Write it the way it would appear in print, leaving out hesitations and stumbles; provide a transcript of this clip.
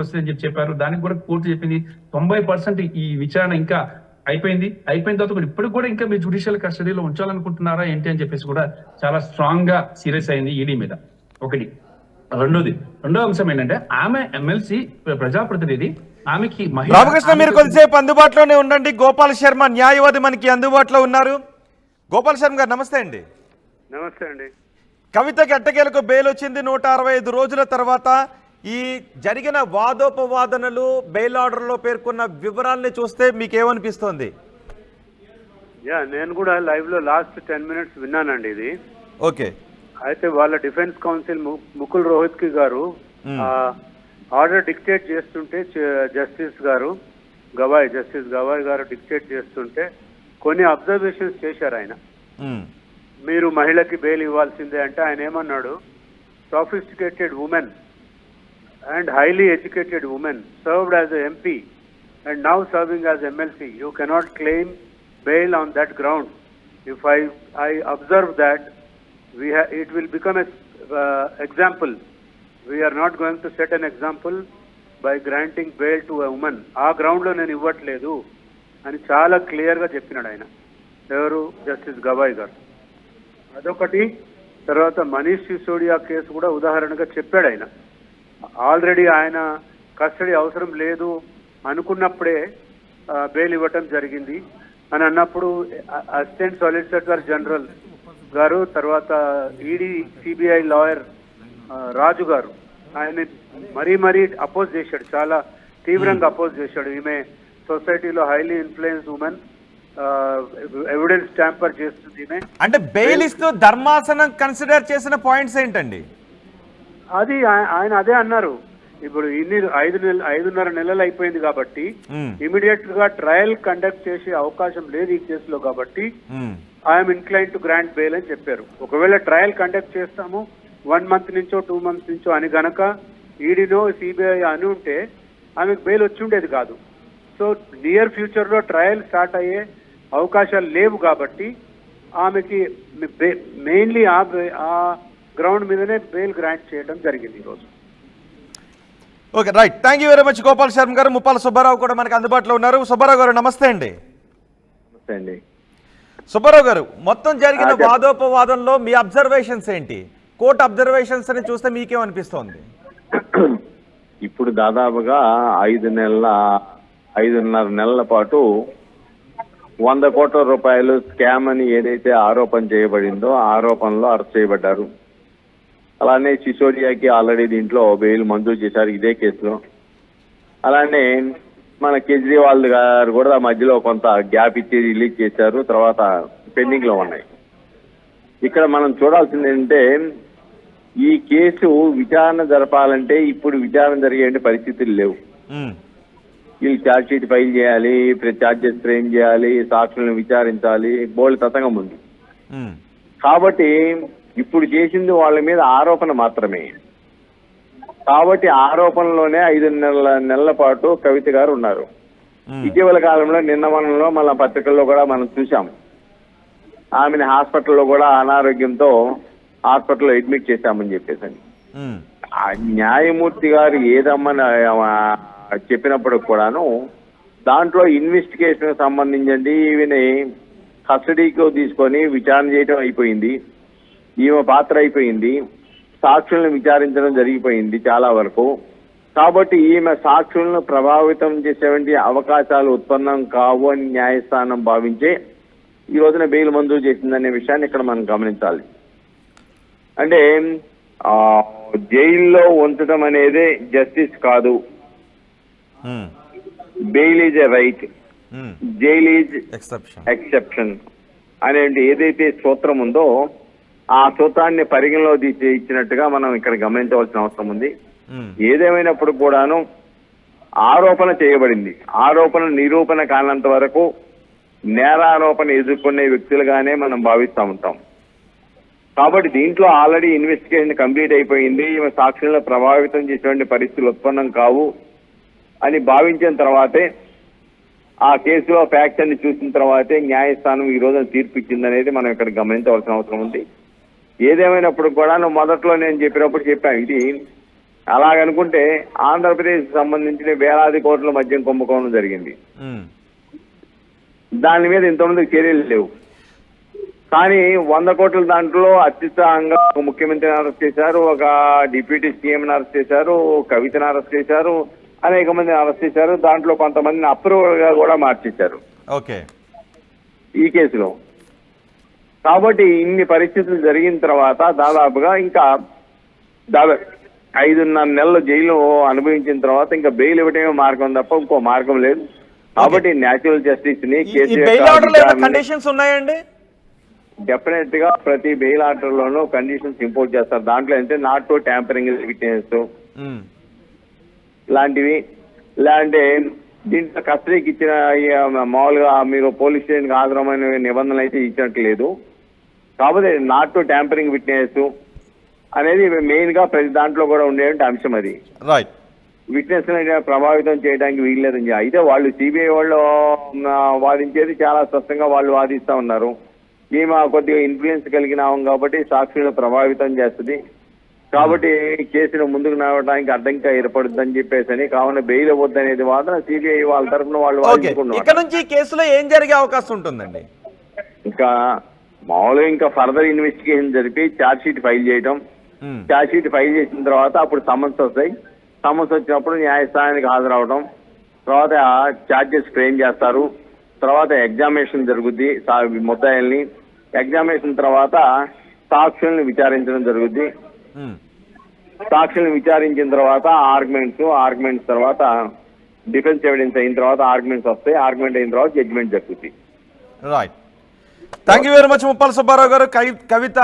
వస్తుందని చెప్పారు. దానికి కూడా కోర్టు చెప్పింది 90% ఈ విచారణ ఇంకా అయిపోయిన తర్వాత కూడా ఇప్పటికి కూడా ఇంకా మీరు జ్యుడిషియల్ కస్టడీలో ఉంచాలనుకుంటున్నారా ఏంటి అని చెప్పేసి కూడా చాలా స్ట్రాంగ్ గా సీరియస్ అయింది ఈడీ మీద. ఒకటి. రెండో అంశం ఏంటంటే ఆమె ఎమ్మెల్సీ ప్రజాప్రతినిధి, ఆమెకి రామకృష్ణ మీరు కొద్దిసేపు అందుబాటులోనే ఉండండి. గోపాల్ శర్మ న్యాయవాది మనకి అందుబాటులో ఉన్నారు. గోపాల్ శర్మ గారు నమస్తే అండి. నమస్తే అండి. కవితకి ఎట్టకేలకు బెయిల్ వచ్చింది 165 రోజుల తర్వాత. ఈ జరిగిన వాదోపవాదనలు బెయిల్ ఆర్డర్లో పేర్కొన్న వివరాల్ని చూస్తే మీకేమనిపిస్తోంది? నేను కూడా లైవ్ లో లాస్ట్ 10 minutes విన్నానండి ఇది. ఓకే. అయితే వాళ్ళ డిఫెన్స్ కౌన్సిల్ ముకుల్ రోహిత్కి గారు ఆర్డర్ డిక్టేట్ చేస్తుంటే జస్టిస్ గవాయ్ గారు డిక్టేట్ చేస్తుంటే కొన్ని అబ్జర్వేషన్స్ చేశారు ఆయన. మీరు మహిళకి బెయిల్ ఇవ్వాల్సిందే అంటే ఆయన ఏమన్నాడు, sophisticated women and highly educated women served as a MP and now serving as MLC. You cannot claim bail on that ground. If I observe that, it will become a example. We are not going to set an example by granting bail to a woman. ఆ ground లో నేను ఇవ్వట్లేదు అని చాలా clear గా చెప్పినాడు ఆయన. ఎవరు? జస్టిస్ గవాయ్ గారు. అదొకటి. తర్వాత మనీష్ సిసోడియా కేసు కూడా ఉదాహరణగా చెప్పాడు ఆయన. ఆల్రెడీ ఆయన కస్టడీ అవసరం లేదు అనుకున్నప్పుడే బెయిల్ ఇవ్వటం జరిగింది అని అన్నప్పుడు అసిస్టెంట్ సాలిసిటర్ జనరల్ గారు, తర్వాత ఈడీ సిబిఐ లాయర్ రాజు గారు ఆయన మరీ అపోజ్ చేశాడు, చాలా తీవ్రంగా అపోజ్ చేశాడు. ఈమె సొసైటీలో highly influence women, evidence tamper చేస్తుంది ఈమె. అంటే బెయిల్ ఇస్తూ ధర్మాసనం కన్సిడర్ చేసిన పాయింట్స్ ఏంటండి? అది ఆయన అదే అన్నారు. ఇప్పుడు 5.5 నెలలు అయిపోయింది కాబట్టి ఇమీడియట్ గా ట్రయల్ కండక్ట్ చేసే అవకాశం లేదు ఈ కేసులో కాబట్టి I'm incline to grant bail అని చెప్పారు. ఒకవేళ ట్రయల్ కండక్ట్ చేస్తాము 1 month నుంచో 2 months నుంచో అని గనక ఈడీనో సిబిఐ అని ఉంటే ఆమెకు బెయిల్ వచ్చి ఉండేది కాదు. సో నియర్ ఫ్యూచర్ లో ట్రయల్ స్టార్ట్ అయ్యే అవకాశాలు లేవు కాబట్టి ఆమెకి మెయిన్లీ ఆ గ్రౌండ్ మీదనే బెయిల్ గ్రాంట్ చేయడం జరిగింది ఈరోజు. Okay, right. Thank you very much Gopal Sharma గారు. ముప్పాల సుబ్బారావు కూడా మనకు అందుబాటులో ఉన్నారు. సుబ్బారావు గారు నమస్తే అండి. నమస్తే అండి. సుబ్బారావు గారు, మొత్తం జరిగిన వాదోపవాదంలో మీ అబ్జర్వేషన్స్ ఏంటి? కోర్టు అబ్జర్వేషన్స్ అని చూస్తే మీకేమనిపిస్తోంది? ఇప్పుడు దాదాపుగా 5.5 నెలల పాటు 100 కోట్ల రూపాయలు స్కామ్ అని ఏదైతే ఆరోపణ చేయబడిందో ఆ ఆరోపణలో అరెస్ట్ చేయబడ్డారు. అలానే సిసోడియాకి ఆల్రెడీ దీంట్లో బెయిల్ మంజూరు చేశారు ఇదే కేసులో. అలానే మన కేజ్రీవాల్ గారు కూడా మధ్యలో కొంత గ్యాప్ ఇచ్చి రిలీజ్ చేశారు, తర్వాత పెండింగ్ లో ఉన్నాయి. ఇక్కడ మనం చూడాల్సింది ఏంటంటే ఈ కేసు విచారణ జరపాలంటే ఇప్పుడు విచారణ జరిగే పరిస్థితులు లేవు. వీళ్ళు ఛార్జ్ షీట్ ఫైల్ చేయాలి, ఛార్జెస్ ఫ్రేమ్ చేయాలి, సాక్షులను విచారించాలి, బోల్డ్ తతంగం ఉంది. కాబట్టి ఇప్పుడు చేసింది వాళ్ళ మీద ఆరోపణ మాత్రమే. కాబట్టి ఆరోపణలోనే 5 నెలల పాటు కవిత గారు ఉన్నారు. ఇటీవల కాలంలో నిన్నవనంలో మన పత్రికల్లో కూడా మనం చూసాం. ఆమెను హాస్పిటల్లో కూడా అనారోగ్యంతో హాస్పిటల్లో అడ్మిట్ చేశామని చెప్పేసి ఆ న్యాయమూర్తి గారు ఏదమ్మని చెప్పినప్పుడు కూడాను దాంట్లో ఇన్వెస్టిగేషన్ సంబంధించి ఈమెని కస్టడీకి తీసుకొని విచారణ చేయడం అయిపోయింది, ఈమె పాత్ర అయిపోయింది, సాక్షులను విచారించడం జరిగిపోయింది చాలా వరకు. కాబట్టి ఈమె సాక్షులను ప్రభావితం చేసేటువంటి అవకాశాలు ఉత్పన్నం కావు అని న్యాయస్థానం భావించే ఈ రోజున బెయిల్ మంజూరు చేసిందనే విషయాన్ని ఇక్కడ మనం గమనించాలి. అంటే జైల్లో ఉంచడం అనేది జస్టిస్ కాదు, bail is a right, jail is exception అనేది ఏదైతే సూత్రం ఉందో ఆ సూత్రాన్ని పరిగణలో ఇచ్చినట్టుగా మనం ఇక్కడ గమనించవలసిన అవసరం ఉంది. ఏదేమైనప్పుడు కూడాను ఆరోపణ చేయబడింది, ఆరోపణ నిరూపణ కానంత వరకు నేరారోపణ ఎదుర్కొనే వ్యక్తులుగానే మనం భావిస్తూ ఉంటాం. కాబట్టి దీంట్లో ఆల్రెడీ ఇన్వెస్టిగేషన్ కంప్లీట్ అయిపోయింది, ఈమె సాక్షులను ప్రభావితం చేసేటువంటి పరిస్థితులు ఉత్పన్నం కావు అని భావించిన తర్వాతే ఆ కేసులో ఫ్యాక్ట్స్ అన్ని చూసిన తర్వాతే న్యాయస్థానం ఈ రోజున తీర్పు ఇచ్చిందనేది మనం ఇక్కడ గమనించవలసిన అవసరం ఉంది. ఏదేమైనప్పుడు కూడా మొదట్లో నేను చెప్పినప్పుడు చెప్పాను, ఇది అలాగనుకుంటే ఆంధ్రప్రదేశ్ సంబంధించిన వేలాది కోట్ల మద్యం కుంభకోణం జరిగింది. ఉమ్, దాని మీద ఇంతమంది చర్యలు లేవు. కానీ 100 కోట్ల దాంట్లో అత్యుత్సాహంగా ఒక ముఖ్యమంత్రిని అరెస్ట్ చేశారు, ఒక డిప్యూటీ సీఎంని అరెస్ట్ చేశారు, కవితను అరెస్ట్ చేశారు, అనేక మందిని అరెస్ట్ చేశారు. దాంట్లో కొంతమందిని అప్రూవల్ గా కూడా మార్చేశారు ఓకే. ఈ కేసులో. కాబట్టి ఇన్ని పరిస్థితులు జరిగిన తర్వాత దాదాపుగా ఇంకా 5.5 నెలలు జైలు అనుభవించిన తర్వాత ఇంకా బెయిల్ ఇవ్వటమే మార్గం తప్ప ఇంకో మార్గం లేదు. కాబట్టి న్యాచురల్ జస్టిస్ ని ఈ బెయిల్ ఆర్డర్ లో ఏమైనా కండిషన్స్ ఉన్నాయండి? డెఫినెట్ గా ప్రతి బెయిల్ ఆర్డర్ లోనూ కండిషన్స్ ఇంపోజ్ చేస్తారు. దాంట్లో అంటే నాట్ టు ట్యాంపరింగ్ విట్నెస్ ఉమ్, లాంటివి. ఇలాంటి దీంట్లో కస్టడీకి ఇచ్చిన మామూలుగా మీరు పోలీస్ స్టేషన్కి హాజరమైన నిబంధనలు అయితే ఇచ్చినట్లేదు. కాకపోతే నాట్ టు ట్యాంపరింగ్ విట్నెస్ అనేది మెయిన్ గా ప్రతి దాంట్లో కూడా ఉండేటువంటి అంశం. అది రైట్. విట్నెస్ ప్రభావితం చేయడానికి వీల్లేదని. అయితే వాళ్ళు సిబిఐ వాళ్ళు వాదించేది చాలా స్పష్టంగా వాళ్ళు వాదిస్తా ఉన్నారు. ఈమె కొద్దిగా ఇన్ఫ్లుయెన్స్ కలిగిన కాబట్టి సాక్షులను ప్రభావితం చేస్తుంది, కాబట్టి కేసును ముందుకు నడవడానికి అడ్డంగా ఏర్పడుతుందని చెప్పేసి కావున బెయిల్ అవ్వద్దు అనేది వాదన సిబిఐ వాళ్ళ తరఫున వాళ్ళు వాదించుకున్నారు. ఇక్కడ నుంచి ఈ కేసులో ఏం జరిగే అవకాశం ఉంటుందండి? ఇంకా మామూలుగా ఇంకా ఫర్దర్ ఇన్వెస్టిగేషన్ జరిపి ఛార్జ్ షీట్ ఫైల్ చేయడం, ఛార్జ్ షీట్ ఫైల్ చేసిన తర్వాత అప్పుడు సమన్స్ వస్తాయి. సమన్స్ వచ్చినప్పుడు న్యాయస్థానానికి హాజరవడం, తర్వాత ఛార్జెస్ ఫ్రేమ్ చేస్తారు, తర్వాత ఎగ్జామినేషన్ జరుగుద్ది ముద్దాయిల్ని. ఎగ్జామినేషన్ తర్వాత సాక్షుల్ని విచారించడం జరుగుద్ది. సాక్షుల్ని విచారించిన తర్వాత ఆర్గ్యుమెంట్స్ తర్వాత డిఫెన్స్ ఎవిడెన్స్ అయిన తర్వాత ఆర్గ్యుమెంట్స్ వస్తాయి. ఆర్గ్యుమెంట్ అయిన తర్వాత జడ్జిమెంట్ జరుగుతుంది. Right. Thank you very much Muppala Subbarao గారు. కవిత